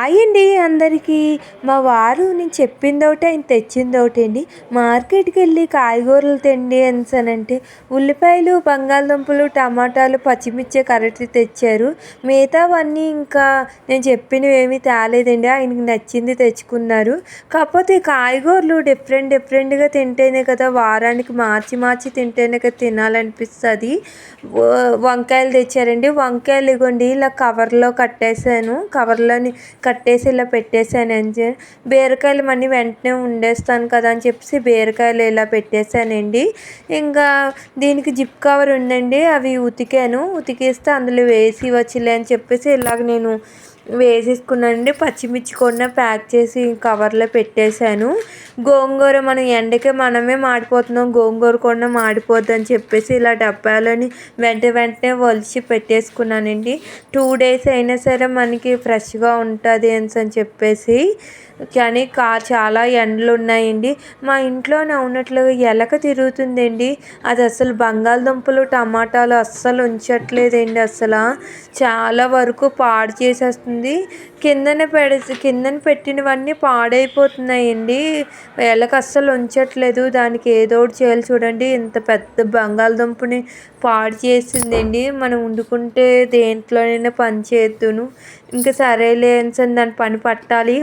Hi అండి అందరికీ. మా వారు నేను చెప్పిందొకటి ఆయన తెచ్చిందొకటి అండి. మార్కెట్కి వెళ్ళి కాయగూరలు తెండి అనేసనంటే ఉల్లిపాయలు, బంగాళదుంపలు, టమాటాలు, పచ్చిమిర్చి, కరెక్ట్ తెచ్చారు. మిగతావన్నీ ఇంకా నేను చెప్పినవి ఏమీ తేలేదండి. ఆయనకి నచ్చింది తెచ్చుకున్నారు. కాకపోతే కాయగూరలు డిఫరెంట్గా తింటేనే కదా, వారానికి మార్చి మార్చి తింటేనే కదా తినాలనిపిస్తుంది. వంకాయలు తెచ్చారండి. వంకాయలు ఇగోండి ఇలా కవర్లో కట్టేసి ఇలా పెట్టేశాను. బీరకాయలు మళ్ళీ వెంటనే వండేస్తాను కదా అని చెప్పేసి బీరకాయలు ఇలా పెట్టేశానండి. ఇంకా దీనికి జిప్ కవర్ ఉందండి, అవి ఉతికేస్తే అందులో వేసి వచ్చలే అని చెప్పేసి ఇలాగ నేను వేసేసుకున్నానండి. పచ్చిమిర్చి కూడా ప్యాక్ చేసి కవర్లో పెట్టేశాను. గోంగూర మనం ఎండకే మనమే మాడిపోతున్నాం, గోంగూర కూడా మాడిపోద్ది అని చెప్పేసి ఇలా డబ్బాలోని వెంటనే ఒలిచి పెట్టేసుకున్నానండి. 2 డేస్ అయినా సరే మనకి ఫ్రెష్గా ఉంటుంది అని చెప్పేసి. కానీ చాలా ఎండలు ఉన్నాయండి. మా ఇంట్లోనే ఉన్నట్లుగా ఎలక తిరుగుతుందండి. అది అసలు బంగాళదుంపలు, టమాటాలు అస్సలు ఉంచట్లేదండి. అసలు చాలా వరకు పాడు చేసేస్తుంది. కిందన పెట్టినవన్నీ పాడైపోతున్నాయండి. ఎలక అస్సలు ఉంచట్లేదు. దానికి ఏదో ఒకటి చేయాలి. చూడండి ఇంత పెద్ద బంగాళదుంపని పాడు చేసిందండి. మనం వండుకుంటే దేంట్లోనైనా పని చేద్దును. ఇంకా సరేలే అని దాని పని పట్టాలి.